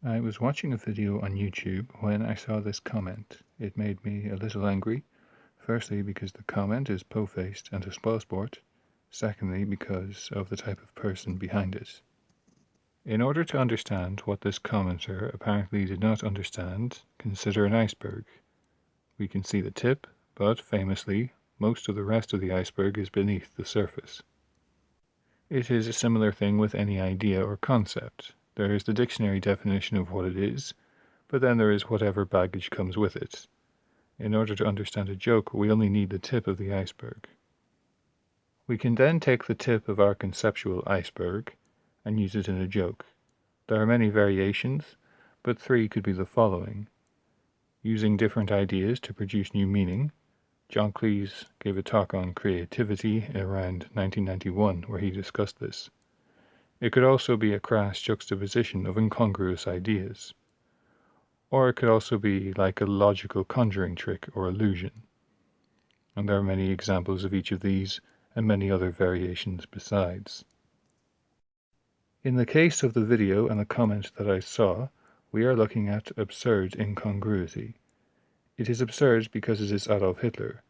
I was watching a video on YouTube when I saw this comment. It made me a little angry. Firstly, because the comment is po-faced and a spoilsport. Secondly, because of the type of person behind it. In order to understand what this commenter apparently did not understand, consider an iceberg. We can see the tip, but famously, most of the rest of the iceberg is beneath the surface. It is a similar thing with any idea or concept. There is the dictionary definition of what it is, but then there is whatever baggage comes with it. In order to understand a joke, we only need the tip of the iceberg. We can then take the tip of our conceptual iceberg and use it in a joke. There are many variations, but 3 could be the following. Using different ideas to produce new meaning. John Cleese gave a talk on creativity around 1991 where he discussed this. It could also be a crass juxtaposition of incongruous ideas. Or it could also be like a logical conjuring trick or illusion. And there are many examples of each of these and many other variations besides. In the case of the video and the comment that I saw, we are looking at absurd incongruity. It is absurd because it is Adolf Hitler.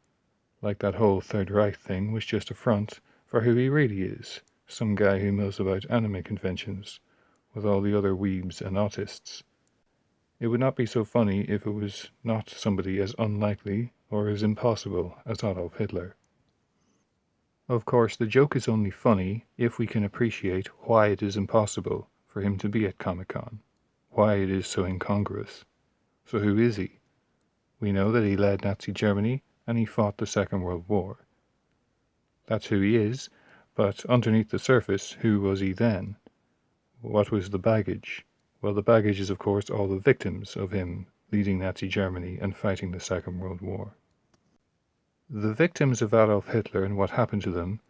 Like that whole Third Reich thing was just a front for who he really is, some guy who knows about anime conventions, with all the other weebs and autists. It would not be so funny if it was not somebody as unlikely or as impossible as Adolf Hitler. Of course, the joke is only funny if we can appreciate why it is impossible for him to be at Comic-Con, why it is so incongruous. So who is he? We know that he led Nazi Germany and he fought the Second World War. That's who he is, but underneath the surface, who was he then? What was the baggage? Well, the baggage is of course all the victims of him leading Nazi Germany and fighting the Second World War. The victims of Adolf Hitler and what happened to them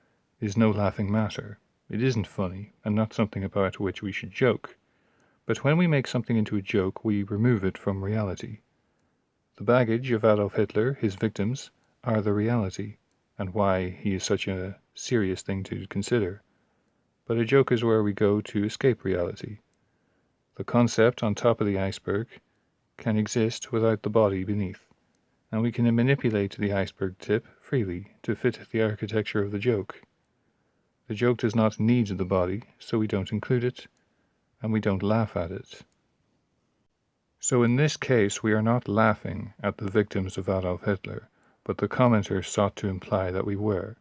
is no laughing matter. It isn't funny, and not something about which we should joke. But when we make something into a joke, we remove it from reality. The baggage of Adolf Hitler, his victims, are the reality, and why he is such a serious thing to consider. But a joke is where we go to escape reality. The concept on top of the iceberg can exist without the body beneath, and we can manipulate the iceberg tip freely to fit the architecture of the joke. The joke does not need the body, so we don't include it, and we don't laugh at it. So in this case, we are not laughing at the victims of Adolf Hitler, but the commenter sought to imply that we were,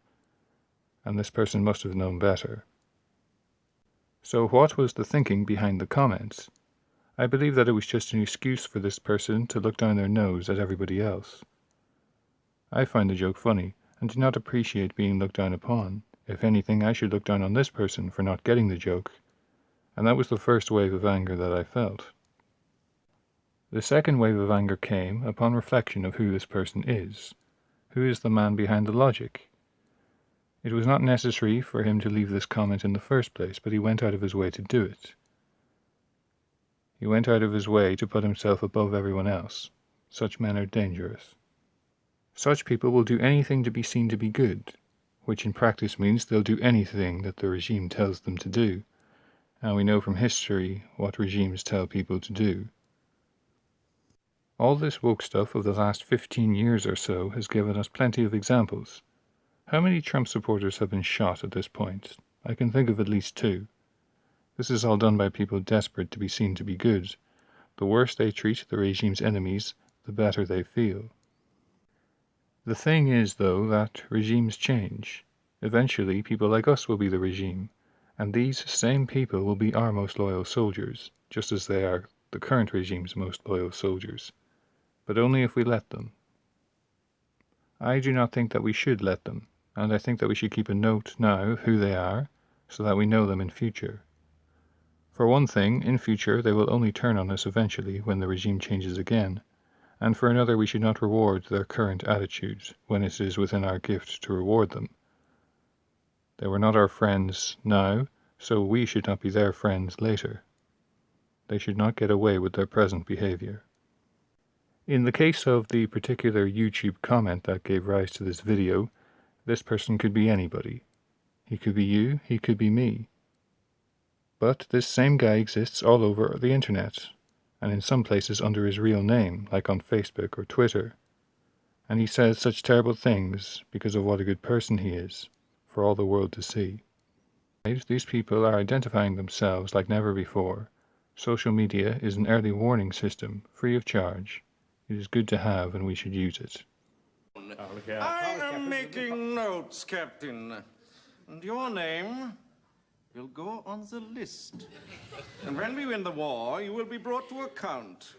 and this person must have known better. So what was the thinking behind the comments? I believe that it was just an excuse for this person to look down their nose at everybody else. I find the joke funny, and do not appreciate being looked down upon. If anything, I should look down on this person for not getting the joke, and that was the first wave of anger that I felt. The second wave of anger came upon reflection of who this person is. Who is the man behind the logic? It was not necessary for him to leave this comment in the first place, but he went out of his way to do it. He went out of his way to put himself above everyone else. Such men are dangerous. Such people will do anything to be seen to be good, which in practice means they'll do anything that the regime tells them to do, and we know from history what regimes tell people to do. All this woke stuff of the last 15 years or so has given us plenty of examples. How many Trump supporters have been shot at this point? I can think of at least 2. This is all done by people desperate to be seen to be good. The worse they treat the regime's enemies, the better they feel. The thing is, though, that regimes change. Eventually, people like us will be the regime, and these same people will be our most loyal soldiers, just as they are the current regime's most loyal soldiers. But only if we let them. I do not think that we should let them, and I think that we should keep a note now of who they are, so that we know them in future. For one thing, in future they will only turn on us eventually when the regime changes again, and for another we should not reward their current attitudes when it is within our gift to reward them. They were not our friends now, so we should not be their friends later. They should not get away with their present behavior. In the case of the particular YouTube comment that gave rise to this video, this person could be anybody. He could be you, he could be me. But this same guy exists all over the internet, and in some places under his real name, like on Facebook or Twitter. And he says such terrible things because of what a good person he is, for all the world to see. These people are identifying themselves like never before. Social media is an early warning system, free of charge. It is good to have, and we should use it. I am making notes, Captain. And your name will go on the list. And when we win the war, you will be brought to account.